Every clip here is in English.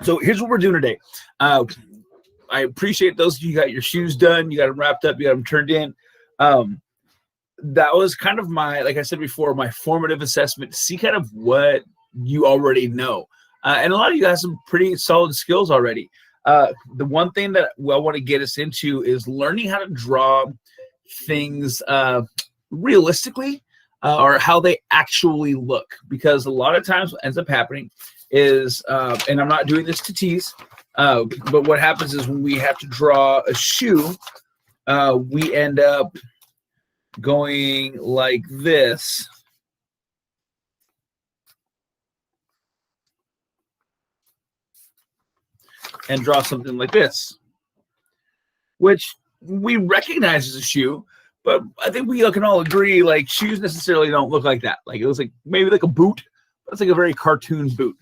So here's what we're doing today. I appreciate those of you got your shoes done, you got them wrapped up, you got them turned in. That was kind of my, like I said before, my formative assessment to see kind of what you already know. And a lot of you have some pretty solid skills already. The one thing that I want to get us into is learning how to draw things realistically or how they actually look. Because a lot of times what ends up happening is, and I'm not doing this to tease, but what happens is when we have to draw a shoe, we end up going like this. And draw something like this, which we recognize as a shoe, but I think we can all agree like shoes necessarily don't look like that. Like it was like maybe like a boot, but it's like a very cartoon boot.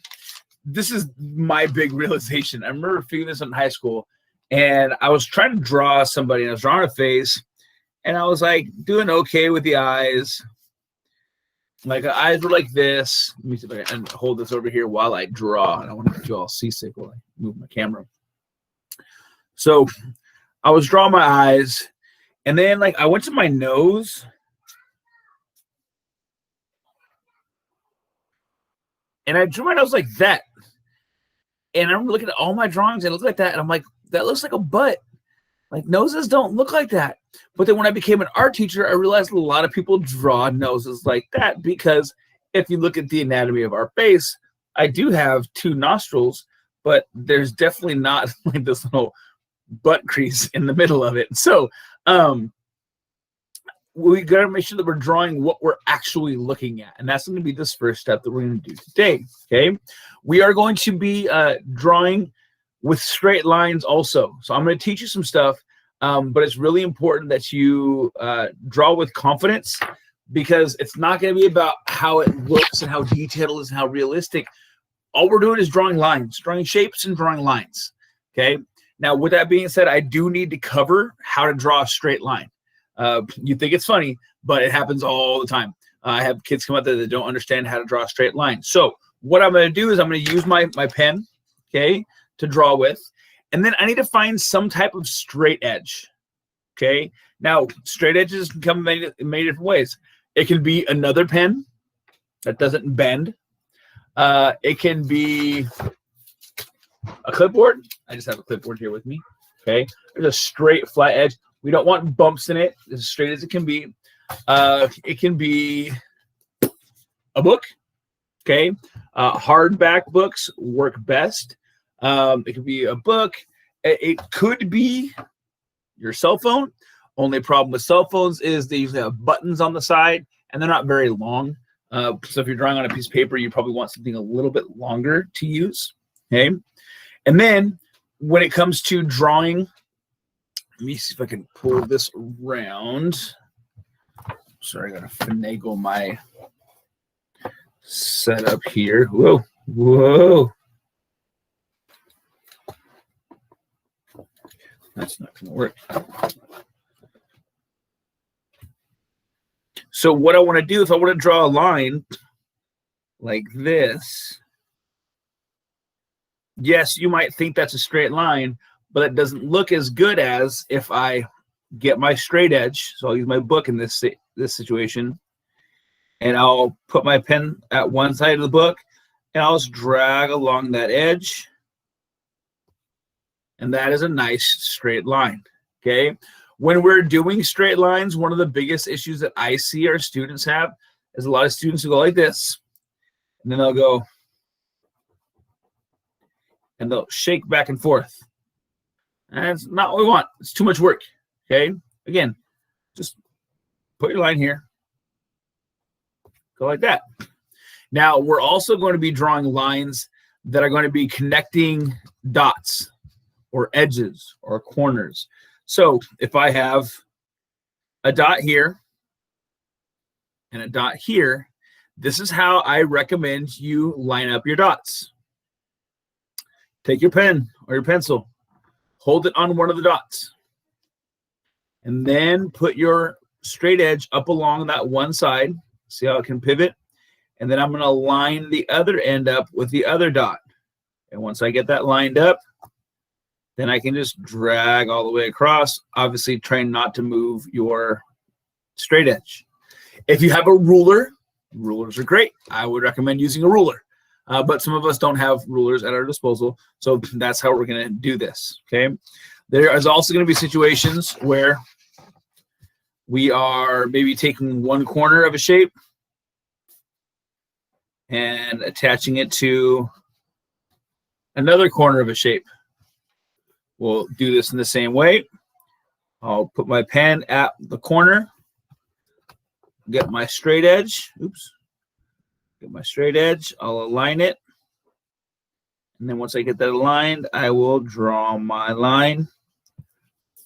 This is my big realization. I remember figuring this in high school, and I was trying to draw somebody, and I was drawing a face, and I was like doing okay with the eyes. Like the eyes were like this. Let me see if I can hold this over here while I draw. I don't want to get you all seasick while I move my camera. So I was drawing my eyes, and then like I went to my nose, and I drew my nose like that. And I remember looking at all my drawings and it looked like that, and I'm like, that looks like a butt. Like noses don't look like that. But then when I became an art teacher, I realized a lot of people draw noses like that because if you look at the anatomy of our face, I do have two nostrils, but there's definitely not like this little butt crease in the middle of it. So we got to make sure that we're drawing what we're actually looking at. And that's going to be this first step that we're going to do today. Okay. We are going to be drawing with straight lines also. So I'm going to teach you some stuff, but it's really important that you draw with confidence because it's not going to be about how it looks and how detailed it is and how realistic. All we're doing is drawing lines, drawing shapes and drawing lines. Okay. Now, with that being said, I do need to cover how to draw a straight line. You think it's funny, but it happens all the time. I have kids come out there that don't understand how to draw a straight line. So what I'm going to do is I'm going to use my pen, okay, to draw with. And then I need to find some type of straight edge, okay? Now, straight edges can come in many different ways. It can be another pen that doesn't bend. It can be a clipboard. I just have a clipboard here with me, okay? There's a straight, flat edge. We don't want bumps in it, as straight as it can be. It can be a book, okay? Hardback books work best. It could be a book. It could be your cell phone. Only problem with cell phones is they usually have buttons on the side, and they're not very long. So if you're drawing on a piece of paper, you probably want something a little bit longer to use, okay? And then when it comes to drawing, let me see if I can pull this around. Sorry, I got to finagle my setup here. Whoa, whoa. That's not going to work. So what I want to do, if I want to draw a line like this, yes, you might think that's a straight line, but it doesn't look as good as if I get my straight edge. So I'll use my book in this situation, and I'll put my pen at one side of the book, and I'll just drag along that edge. And that is a nice straight line, okay? When we're doing straight lines, one of the biggest issues that I see our students have is a lot of students who go like this, and then they'll go, and they'll shake back and forth. And that's not what we want. It's too much work, okay? Again, just put your line here. Go like that. Now, we're also going to be drawing lines that are going to be connecting dots or edges or corners. So if I have a dot here and a dot here, this is how I recommend you line up your dots. Take your pen or your pencil, hold it on one of the dots, and then put your straight edge up along that one side. See how it can pivot? And then I'm going to line the other end up with the other dot. And once I get that lined up, then I can just drag all the way across. Obviously, try not to move your straight edge. If you have a ruler, rulers are great. I would recommend using a ruler. But some of us don't have rulers at our disposal. So that's how we're going to do this, okay? There is also going to be situations where we are maybe taking one corner of a shape and attaching it to another corner of a shape. We'll do this in the same way. I'll put my pen at the corner, get my straight edge. Oops. Get my straight edge. I'll align it. And then once I get that aligned, I will draw my line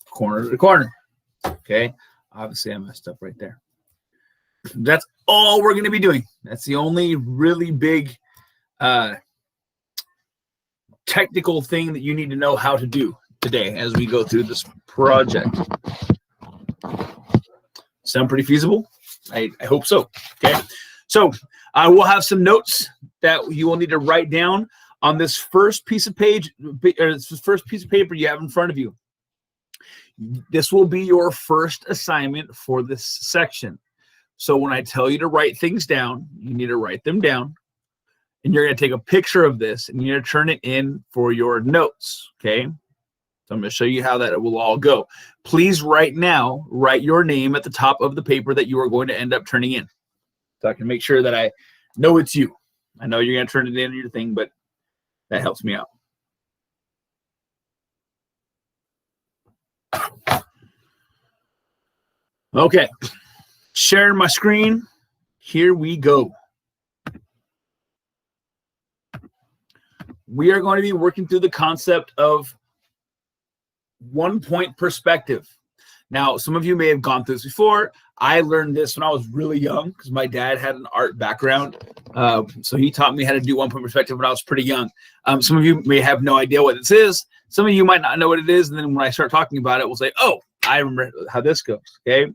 corner to corner. Okay. Obviously, I messed up right there. That's all we're going to be doing. That's the only really big technical thing that you need to know how to do today as we go through this project. Sound pretty feasible? I hope so. Okay. So I will have some notes that you will need to write down on this first piece of paper you have in front of you. This will be your first assignment for this section. So when I tell you to write things down, you need to write them down. And you're going to take a picture of this and you're going to turn it in for your notes. Okay. So I'm going to show you how that will all go. Please right now, write your name at the top of the paper that you are going to end up turning in. So I can make sure that I know it's you. I know you're going to turn it in your thing, but that helps me out. Okay. Sharing my screen. Here we go. We are going to be working through the concept of one-point perspective. Now, some of you may have gone through this before. I learned this when I was really young because my dad had an art background. So he taught me how to do one-point perspective when I was pretty young. Some of you may have no idea what this is. Some of you might not know what it is. And then when I start talking about it, we'll say, oh, I remember how this goes, okay?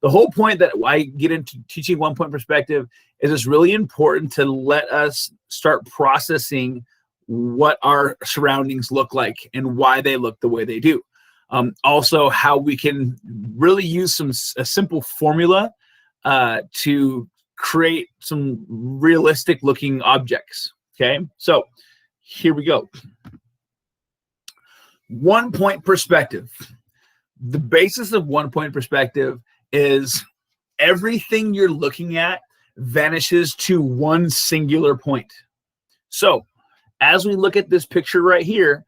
The whole point that I get into teaching one-point perspective is it's really important to let us start processing what our surroundings look like and why they look the way they do. Also, how we can really use a simple formula to create some realistic looking objects. Okay, so here we go. 1 point perspective. The basis of 1 point perspective is everything you're looking at vanishes to one singular point. So as we look at this picture right here,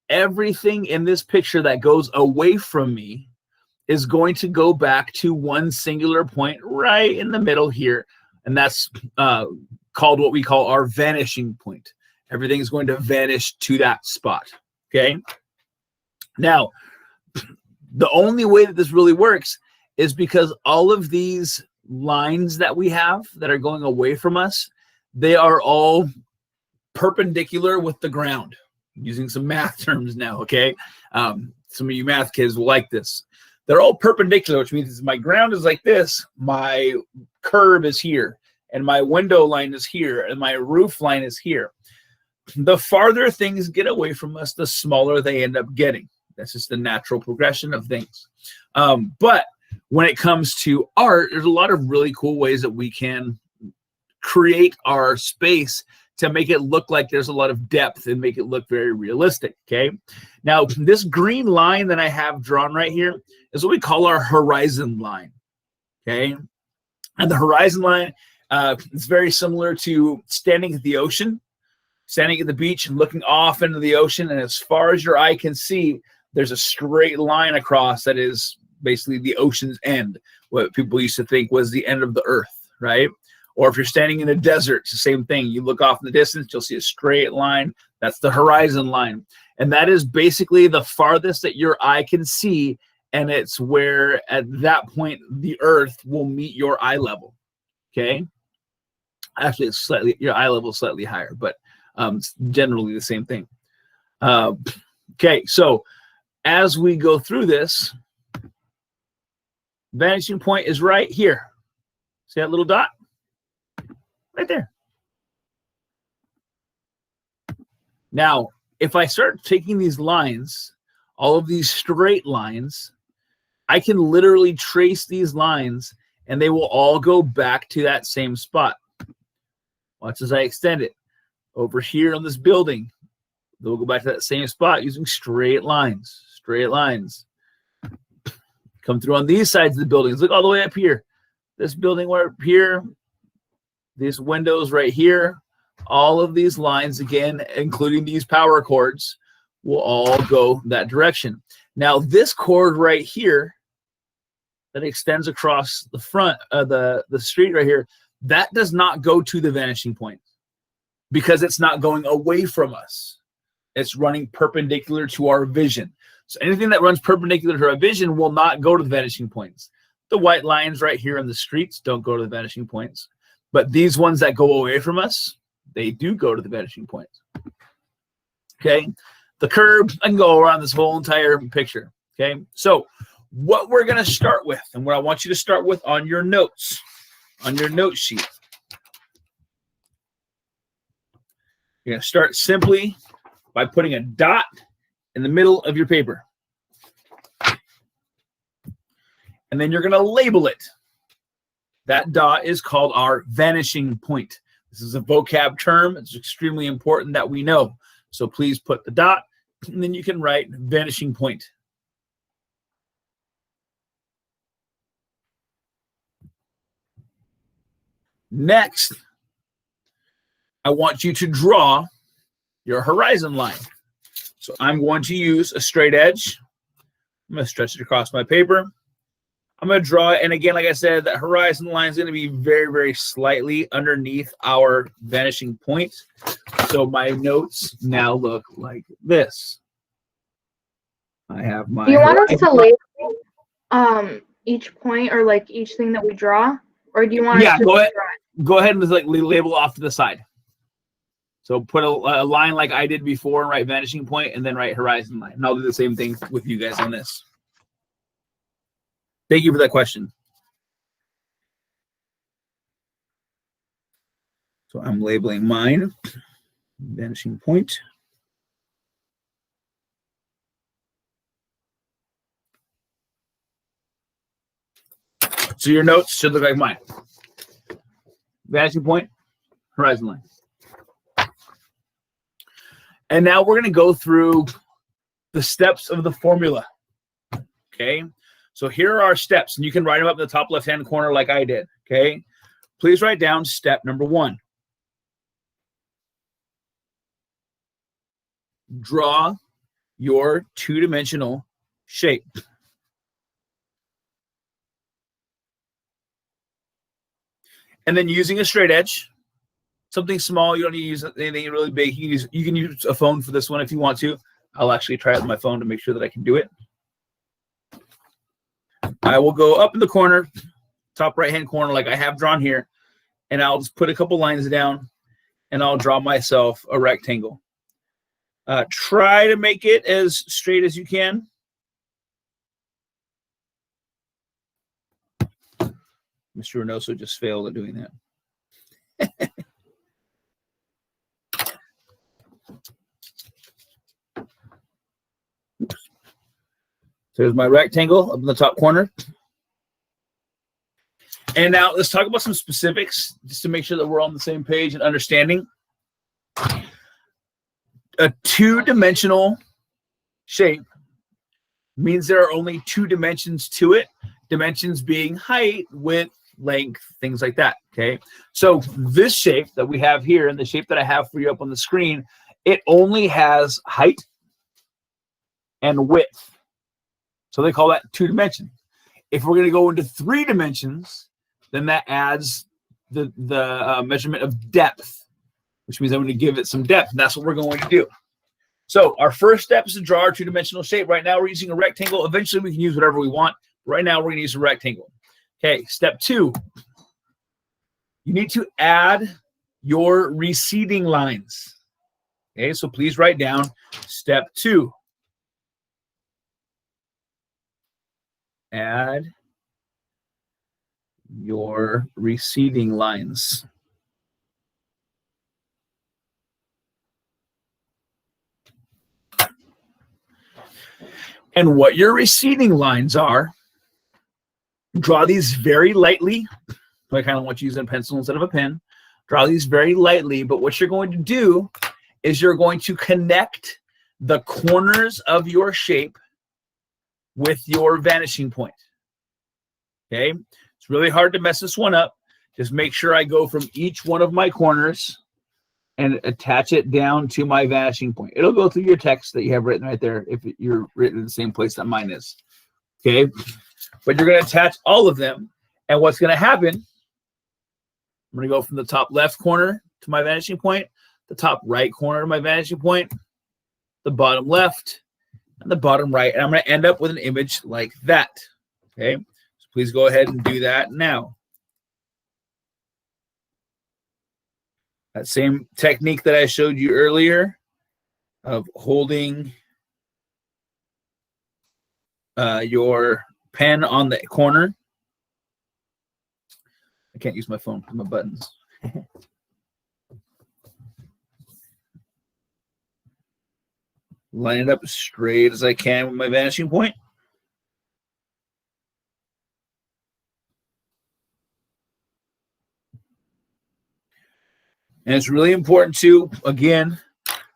everything in this picture that goes away from me is going to go back to one singular point right in the middle here. And that's called what we call our vanishing point. Everything is going to vanish to that spot. Okay. Now, the only way that this really works is because all of these lines that we have that are going away from us, they are all perpendicular with the ground. Using some math terms now, okay? Some of you math kids will like this. They're all perpendicular, which means my ground is like this, my curb is here, and my window line is here, and my roof line is here. The farther things get away from us, the smaller they end up getting. That's just the natural progression of things. But when it comes to art, there's a lot of really cool ways that we can create our space to make it look like there's a lot of depth and make it look very realistic, okay? Now, this green line that I have drawn right here is what we call our horizon line, okay? And the horizon line is very similar to standing at the ocean, standing at the beach and looking off into the ocean, and as far as your eye can see, there's a straight line across that is basically the ocean's end, what people used to think was the end of the earth, right? Or if you're standing in a desert, it's the same thing. You look off in the distance, you'll see a straight line. That's the horizon line. And that is basically the farthest that your eye can see. And it's where at that point, the earth will meet your eye level. Okay. Actually, it's your eye level is slightly higher, but it's generally the same thing. Okay. So as we go through this, vanishing point is right here. See that little dot? Right there. Now, if I start taking these lines, all of these straight lines, I can literally trace these lines and they will all go back to that same spot. Watch as I extend it. Over here on this building, they'll go back to that same spot using straight lines. Straight lines. Come through on these sides of the buildings. Look all the way up here. This building right here, these windows right here, all of these lines, again, including these power cords, will all go that direction. Now, this cord right here that extends across the front of the street right here, that does not go to the vanishing point because it's not going away from us. It's running perpendicular to our vision. So anything that runs perpendicular to our vision will not go to the vanishing points. The white lines right here on the streets don't go to the vanishing points. But these ones that go away from us, they do go to the vanishing points. Okay? The curb, I can go around this whole entire picture. Okay? So what we're going to start with, and what I want you to start with on your notes, on your note sheet, you're going to start simply by putting a dot in the middle of your paper. And then you're going to label it. That dot is called our vanishing point. This is a vocab term. It's extremely important that we know. So please put the dot, and then you can write vanishing point. Next, I want you to draw your horizon line. So I'm going to use a straight edge. I'm going to stretch it across my paper. I'm going to draw it. And again, like I said, that horizon line is going to be very, very slightly underneath our vanishing point. So my notes now look like this. I have my... Do you want us to label each point or like each thing that we draw? Or do you want us to go ahead. Go ahead and just like label off to the side. So put a line like I did before and write vanishing point and then write horizon line. And I'll do the same thing with you guys on this. Thank you for that question. So I'm labeling mine, vanishing point. So your notes should look like mine. Vanishing point, horizon line. And now we're going to go through the steps of the formula. Okay. So here are our steps, and you can write them up in the top left-hand corner like I did. Okay. Please write down step number 1. Draw your two-dimensional shape. And then using a straight edge, something small, you don't need to use anything really big. You can use a phone for this one if you want to. I'll actually try it on my phone to make sure that I can do it. I will go up in the corner, top right-hand corner like I have drawn here, and I'll just put a couple lines down, and I'll draw myself a rectangle. Try to make it as straight as you can. Mr. Reynoso just failed at doing that. So there's my rectangle up in the top corner. And now let's talk about some specifics just to make sure that we're on the same page and understanding. A two-dimensional shape means there are only 2 dimensions to it, dimensions being height, width, length, things like that, okay? So this shape that we have here and the shape that I have for you up on the screen, it only has height and width. So they call that 2 dimensions. If we're going to go into 3 dimensions, then that adds the measurement of depth, which means I'm going to give it some depth, and that's what we're going to do. So our first step is to draw our 2-dimensional shape. Right now we're using a rectangle. Eventually we can use whatever we want. Right now we're going to use a rectangle. Okay, step 2. You need to add your receding lines. Okay, so please write down step 2. Add your receding lines. And what your receding lines are, draw these very lightly. I kind of want you using a pencil instead of a pen. Draw these very lightly, but what you're going to do is you're going to connect the corners of your shape with your vanishing point. Okay? It's really hard to mess this one up. Just make sure I go from each one of my corners and attach it down to my vanishing point. It'll go through your text that you have written right there if you're written in the same place that mine is. Okay? But you're going to attach all of them. And what's going to happen, I'm going to go from the top left corner to my vanishing point, the top right corner to my vanishing point, the bottom left, and the bottom right. And I'm going to end up with an image like that. Okay? So please go ahead and do that now. That same technique that I showed you earlier of holding your pen on the corner. I can't use my phone for my buttons. Line it up as straight as I can with my vanishing point. And it's really important too, again,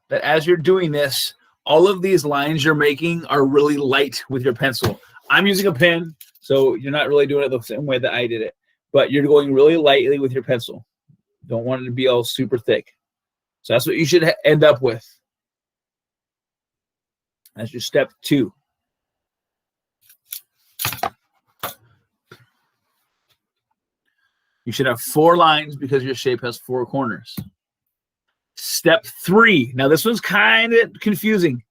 that as you're doing this, all of these lines you're making are really light with your pencil. I'm using a pen, so you're not really doing it the same way that I did it, but you're going really lightly with your pencil. Don't want it to be all super thick. So that's what you should end up with. That's your step 2. You should have 4 lines because your shape has 4 corners. Step 3. Now this one's kind of confusing.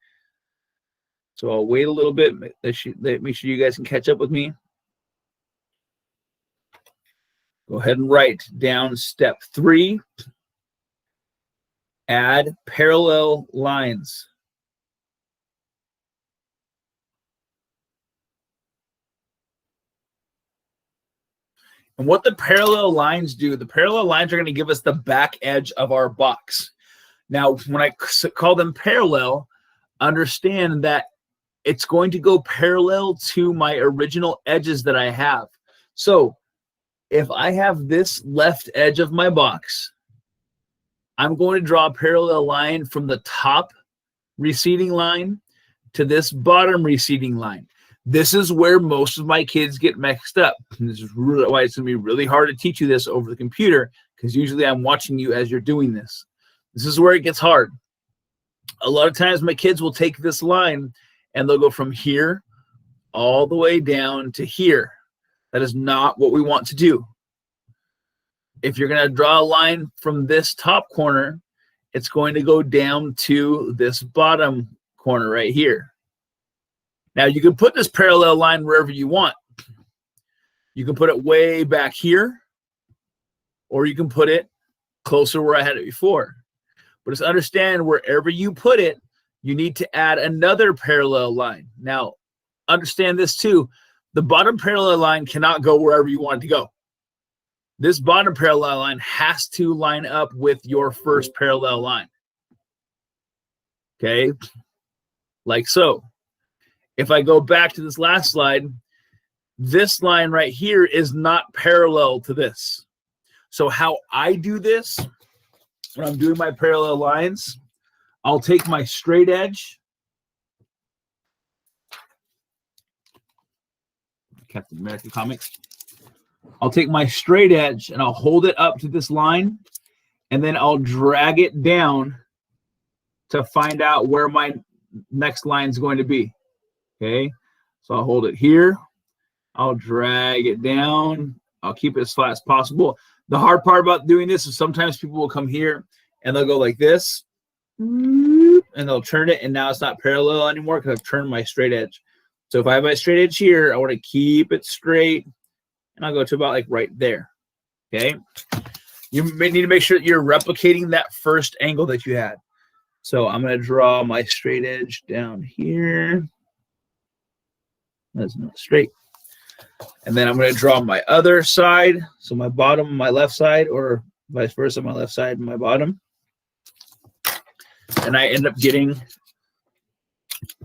So I'll wait a little bit. Make sure you guys can catch up with me. Go ahead and write down step 3. Add parallel lines. And what the parallel lines do, the parallel lines are going to give us the back edge of our box. Now, when I call them parallel, understand that it's going to go parallel to my original edges that I have. So if I have this left edge of my box, I'm going to draw a parallel line from the top receding line to this bottom receding line. This is where most of my kids get mixed up. And this is really why it's going to be really hard to teach you this over the computer, because usually I'm watching you as you're doing this. This is where it gets hard. A lot of times my kids will take this line and they'll go from here all the way down to here. That is not what we want to do. If you're going to draw a line from this top corner, it's going to go down to this bottom corner right here. Now, you can put this parallel line wherever you want. You can put it way back here, or you can put it closer where I had it before. But just understand, wherever you put it, you need to add another parallel line. Now, understand this too. The bottom parallel line cannot go wherever you want it to go. This bottom parallel line has to line up with your first parallel line. Okay? Like so. If I go back to this last slide, this line right here is not parallel to this. So how I do this, when I'm doing my parallel lines, I'll take my straight edge. Captain America Comics. I'll take my straight edge and I'll hold it up to this line, and then I'll drag it down to find out where my next line is going to be. Okay, so I'll hold it here. I'll drag it down. I'll keep it as flat as possible. The hard part about doing this is sometimes people will come here and they'll go like this, and they'll turn it, and now it's not parallel anymore because I've turned my straight edge. So if I have my straight edge here, I want to keep it straight, and I'll go to about like right there. Okay, you may need to make sure that you're replicating that first angle that you had. So I'm going to draw my straight edge down here. That's not straight. And then I'm going to draw my other side. So my bottom, my left side, or vice versa, my left side and my bottom. And I end up getting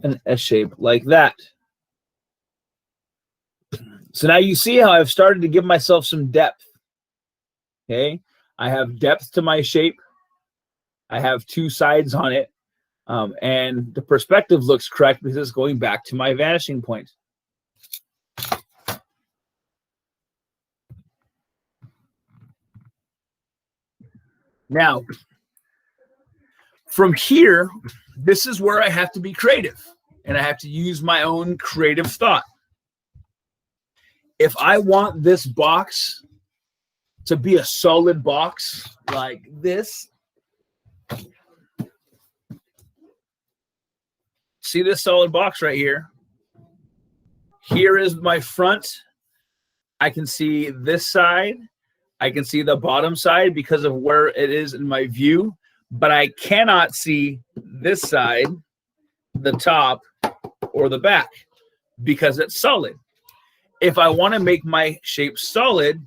an S shape like that. So now you see how I've started to give myself some depth. Okay, I have depth to my shape. I have two sides on it. And the perspective looks correct because it's going back to my vanishing point. Now, from here, this is where I have to be creative, and I have to use my own creative thought. If I want this box to be a solid box like this, see this solid box right here? Here is my front. I can see this side. I can see the bottom side because of where it is in my view, but I cannot see this side, the top, or the back because it's solid. If I want to make my shape solid,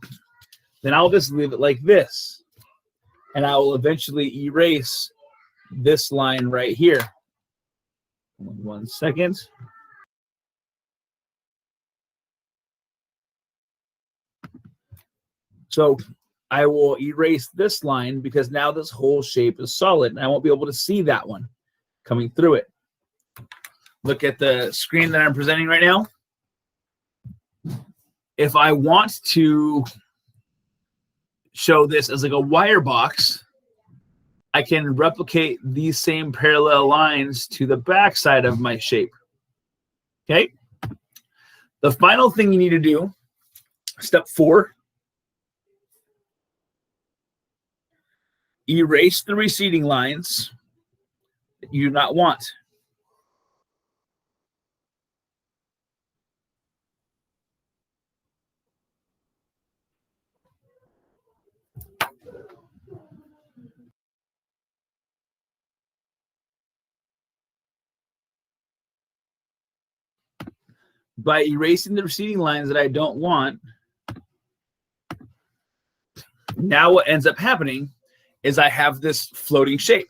then I'll just leave it like this, and I will eventually erase this line right here. 1 second. So I will erase this line because now this whole shape is solid, and I won't be able to see that one coming through it. Look at the screen that I'm presenting right now. If I want to show this as like a wire box, I can replicate these same parallel lines to the back side of my shape. Okay. The final thing you need to do, step 4, erase the receding lines that you do not want. By erasing the receding lines that I don't want, now what ends up happening is I have this floating shape.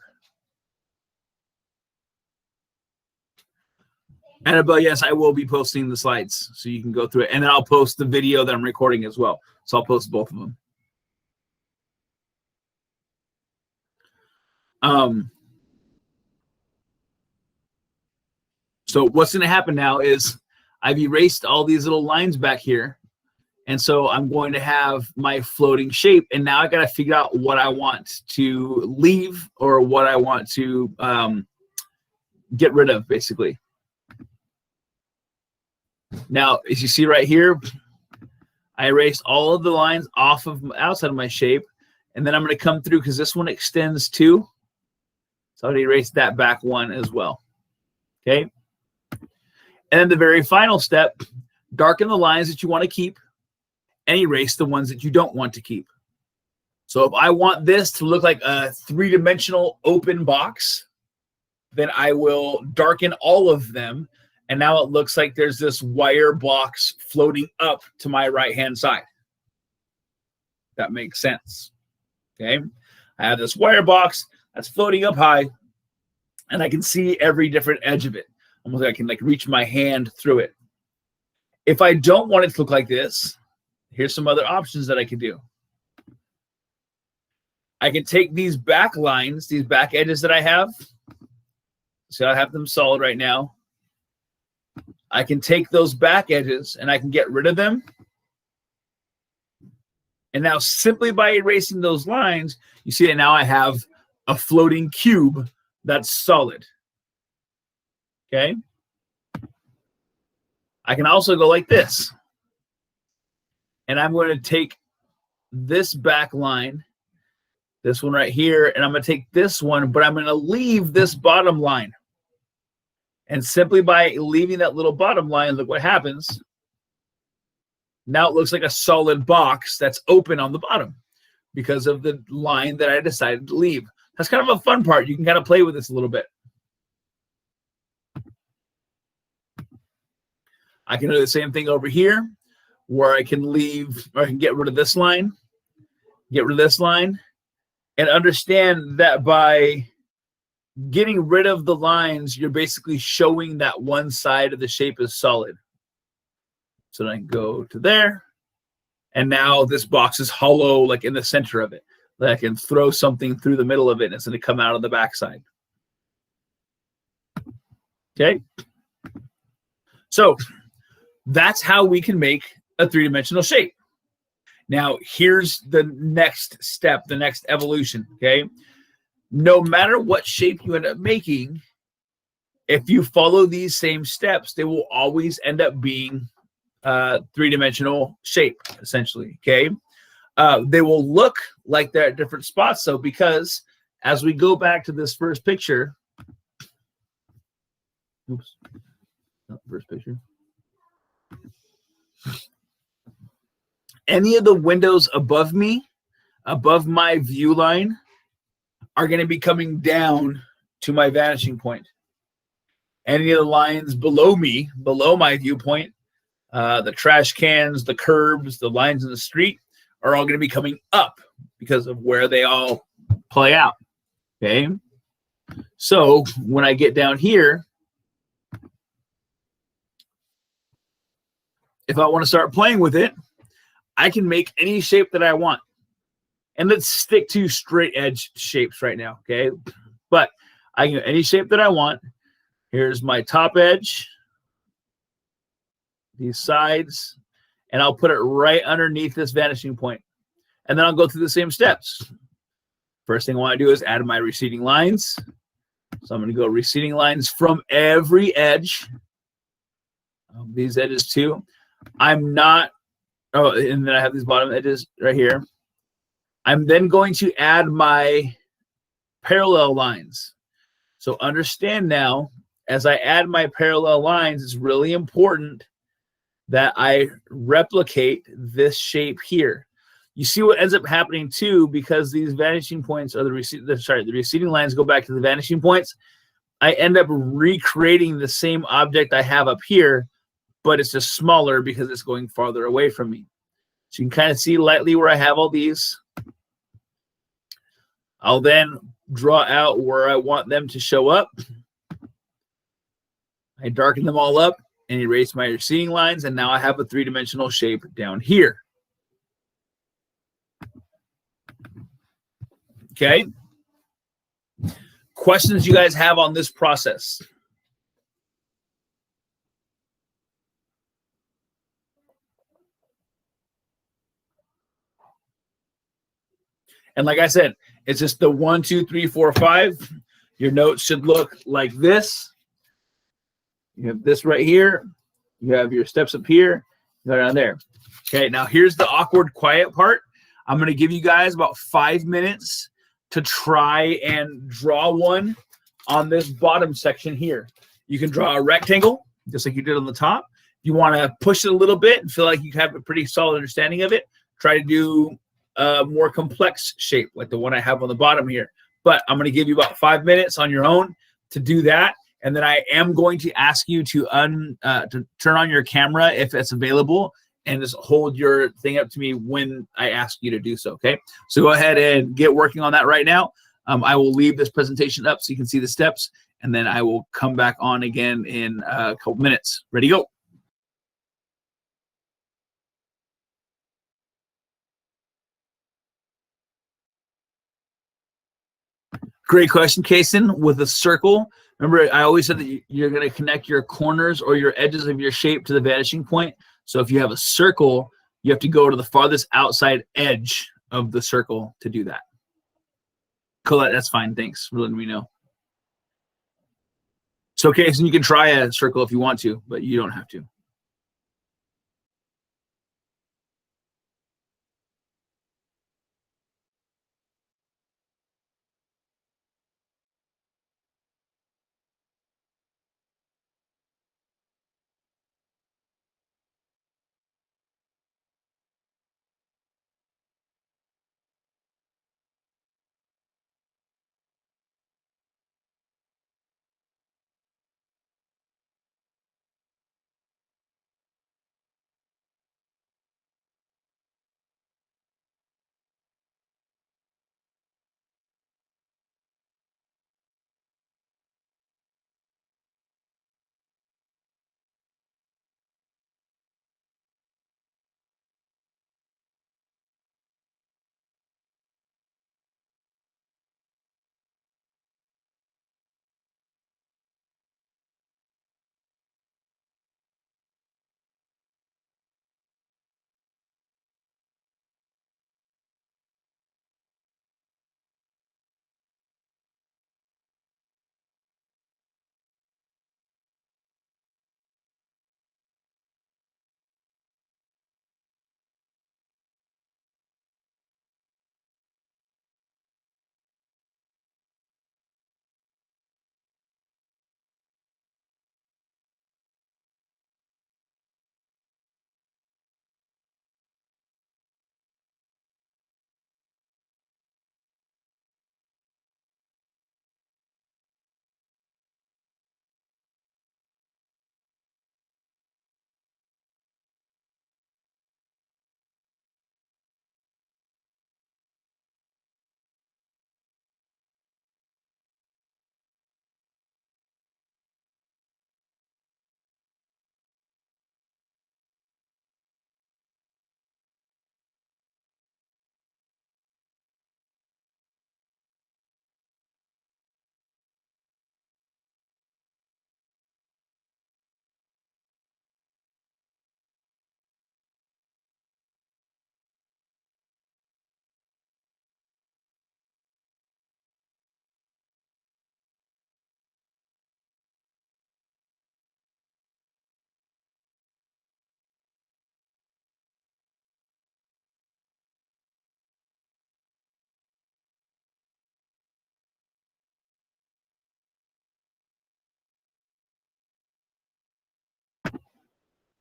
Annabelle, yes, I will be posting the slides so you can go through it. And then I'll post the video that I'm recording as well. So I'll post both of them. So what's going to happen now is I've erased all these little lines back here. And so I'm going to have my floating shape. And now I got to figure out what I want to leave or what I want to get rid of, basically. Now, as you see right here, I erased all of the lines off of outside of my shape. And then I'm going to come through because this one extends too. So I'm going to erase that back one as well. Okay. And then the very final step, darken the lines that you want to keep and erase the ones that you don't want to keep. So if I want this to look like a 3-dimensional open box, then I will darken all of them. And now it looks like there's this wire box floating up to my right-hand side. That makes sense. Okay. I have this wire box that's floating up high, and I can see every different edge of it. Almost like I can reach my hand through it. If I don't want it to look like this, here's some other options that I can do. I can take these back lines, these back edges that I have. See, I have them solid right now. I can take those back edges and I can get rid of them. And now simply by erasing those lines, you see that now I have a floating cube that's solid. Okay. I can also go like this. And I'm going to take this back line, this one right here, and I'm going to take this one, but I'm going to leave this bottom line. And simply by leaving that little bottom line, look what happens. Now it looks like a solid box that's open on the bottom because of the line that I decided to leave. That's kind of a fun part. You can kind of play with this a little bit. I can do the same thing over here where I can leave, or I can get rid of this line, get rid of this line, and understand that by getting rid of the lines, you're basically showing that one side of the shape is solid. So then I can go to there. And now this box is hollow, like in the center of it. That I can throw something through the middle of it and it's going to come out of the backside. Okay. So that's how we can make a three-dimensional shape. Now, here's the next step, the next evolution. Okay. No matter what shape you end up making, if you follow these same steps, they will always end up being three-dimensional shape, essentially. Okay. They will look like they're at different spots, though, because as we go back to this first picture, oops, not the first picture. Any of the windows above me, above my view line, are going to be coming down to my vanishing point. Any of the lines below me, below my viewpoint, the trash cans, the curbs, the lines in the street, are all going to be coming up because of where they all play out. Okay. So when I get down here, if I want to start playing with it, I can make any shape that I want. And let's stick to straight edge shapes right now. Okay. But I can do any shape that I want. Here's my top edge, these sides, and I'll put it right underneath this vanishing point. And then I'll go through the same steps. First thing I want to do is add my receding lines. So I'm going to go receding lines from every edge. These edges too. I'm not, oh, and then I have these bottom edges right here. I'm then going to add my parallel lines. So understand now, as I add my parallel lines, it's really important that I replicate this shape here. You see what ends up happening too, because these vanishing points are the receding lines go back to the vanishing points. I end up recreating the same object I have up here, but it's just smaller because it's going farther away from me. So you can kind of see lightly where I have all these. I'll then draw out where I want them to show up. I darken them all up and erase my receding lines, and now I have a three-dimensional shape down here. Okay. Questions you guys have on this process? And like I said, it's just the 1, 2, 3, 4, 5. Your notes should look like this. You have this right here. You have your steps up here. You go down there. Okay, now here's the awkward, quiet part. I'm going to give you guys about 5 minutes to try and draw one on this bottom section here. You can draw a rectangle, just like you did on the top. If you want to push it a little bit and feel like you have a pretty solid understanding of it, try to do a more complex shape like the one I have on the bottom here. But I'm going to give you about 5 minutes on your own to do that. And then I am going to ask you to turn on your camera if it's available and just hold your thing up to me when I ask you to do so, okay? So go ahead and get working on that right now. I will leave this presentation up so you can see the steps, and then I will come back on again in a couple minutes. Ready, go. Great question, Kason. With a circle, remember I always said that you're going to connect your corners or your edges of your shape to the vanishing point. So if you have a circle, you have to go to the farthest outside edge of the circle to do that. Colette, that's fine. Thanks for letting me know. So, Kason, you can try a circle if you want to, but you don't have to.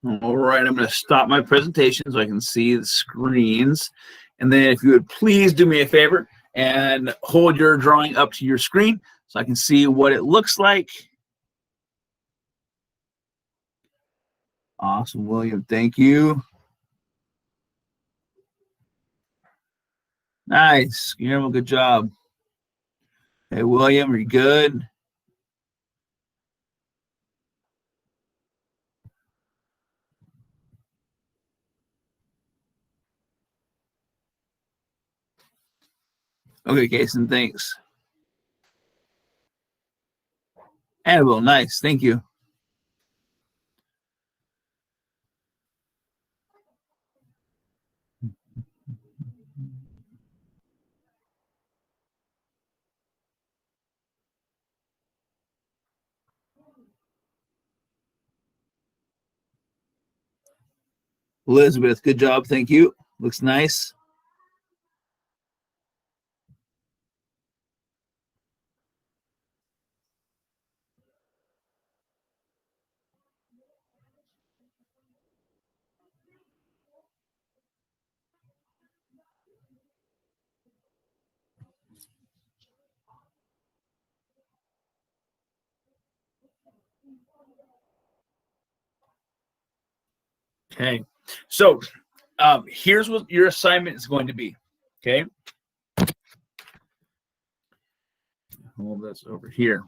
All right, I'm going to stop my presentation so I can see the screens. And then if you would please do me a favor and hold your drawing up to your screen so I can see what it looks like. Awesome, William. Thank you. Nice. Guillermo, good job. Hey, William, are you good? Okay, Jason, thanks. Annabelle, nice. Thank you. Elizabeth, good job. Thank you. Looks nice. Okay, so here's what your assignment is going to be. Okay, hold this over here.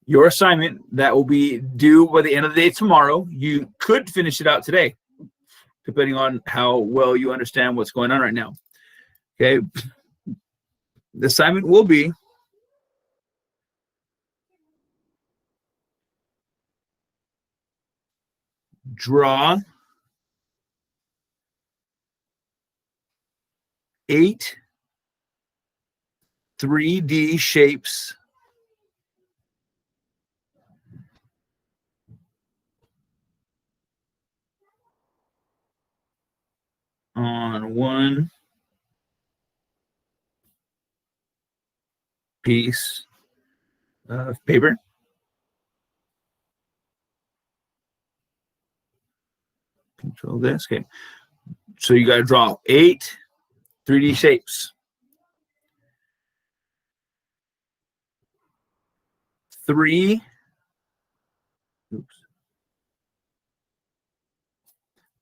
Your assignment that will be due by the end of the day tomorrow. You could finish it out today, depending on how well you understand what's going on right now. Okay, the assignment will be draw 8 3D shapes on one piece of paper. Control this. Okay. So you got to draw 8 3D shapes. 3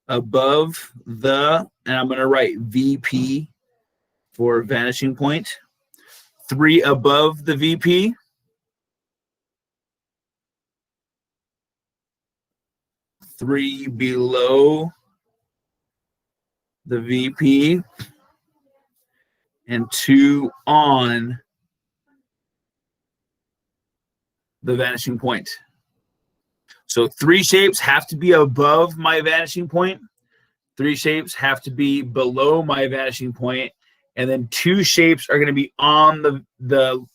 above the, and I'm going to write VP for vanishing point. 3 above the VP. 3 below the VP. And 2 on the vanishing point. So 3 shapes have to be above my vanishing point. 3 shapes have to be below my vanishing point. And then 2 shapes are going to be on the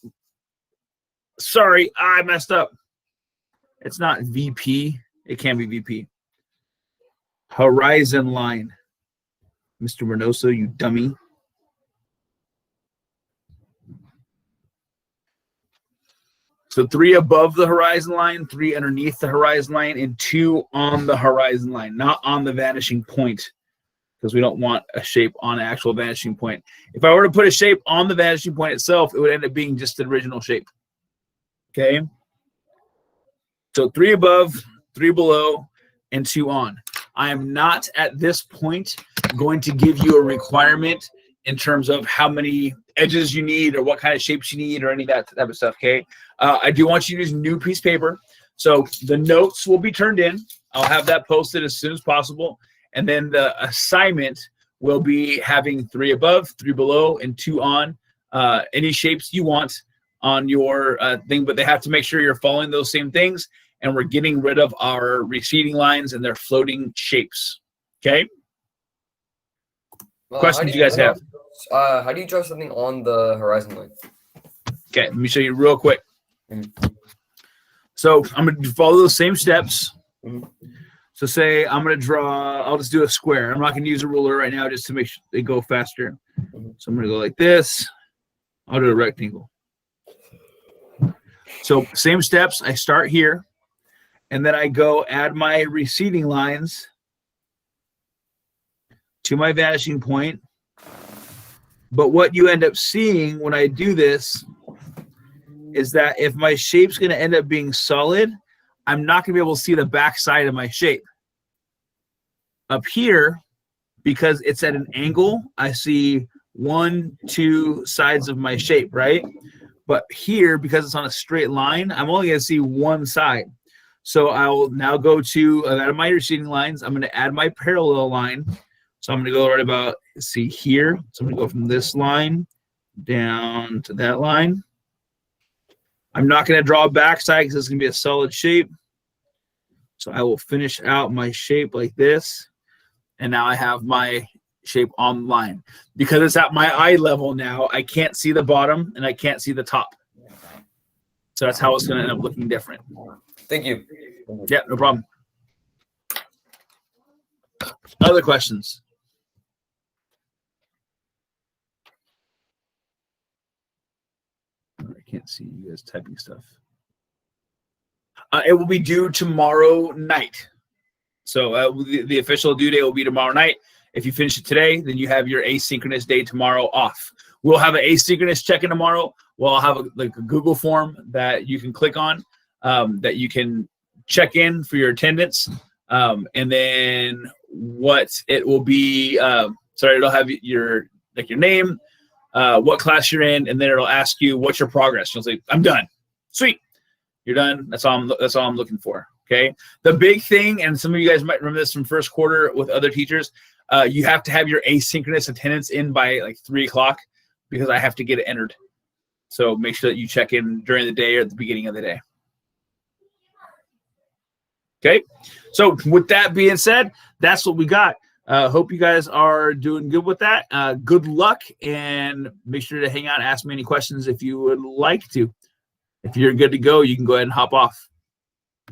sorry, I messed up. It's not VP. It can be VP. Horizon line. Mr. Reynoso, you dummy. So 3 above the horizon line, 3 underneath the horizon line, and 2 on the horizon line, not on the vanishing point, because we don't want a shape on an actual vanishing point. If I were to put a shape on the vanishing point itself, it would end up being just the original shape. Okay? So 3 above, 3 below, and 2 on. I am not at this point going to give you a requirement in terms of how many edges you need or what kind of shapes you need or any of that type of stuff, okay? I do want you to use a new piece of paper. So the notes will be turned in. I'll have that posted as soon as possible. And then the assignment will be having 3 above, 3 below, and 2 on. Any shapes you want on your thing, but they have to make sure you're following those same things. And we're getting rid of our receding lines and their floating shapes, okay? Questions you guys have? How do you draw something on the horizon line? Okay, let me show you real quick. So I'm going to follow those same steps. So say I'm going to draw, I'll just do a square. I'm not going to use a ruler right now just to make sure they go faster. So I'm going to go like this. I'll do a rectangle. So same steps. I start here. And then I go add my receding lines to my vanishing point. But what you end up seeing when I do this is that if my shape's going to end up being solid, I'm not going to be able to see the back side of my shape. Up here, because it's at an angle, I see 1, 2 sides of my shape, right? But here, because it's on a straight line, I'm only going to see one side. So I will now go to out of my receding lines. I'm going to add my parallel line. So I'm going to go right about, see here. So I'm going to go from this line down to that line. I'm not going to draw a backside because it's going to be a solid shape. So I will finish out my shape like this. And now I have my shape on the line. Because it's at my eye level now, I can't see the bottom and I can't see the top. So that's how it's going to end up looking different. Thank you. Yeah, no problem. Other questions? I can't see you guys typing stuff. It will be due tomorrow night. So the official due date will be tomorrow night. If you finish it today, then you have your asynchronous day tomorrow off. We'll have an asynchronous check-in tomorrow. We'll have a Google form that you can click on that you can check in for your attendance. And then what it will be, it'll have your name, what class you're in, and then it'll ask you what's your progress. You'll say, I'm done. Sweet. You're done. That's all I'm looking for. Okay. The big thing, and some of you guys might remember this from first quarter with other teachers, you have to have your asynchronous attendance in by like 3 o'clock because I have to get it entered. So make sure that you check in during the day or at the beginning of the day. Okay. So with that being said, that's what we got. Hope you guys are doing good with that. Good luck, and make sure to hang out and ask me any questions if you would like to. If you're good to go, you can go ahead and hop off.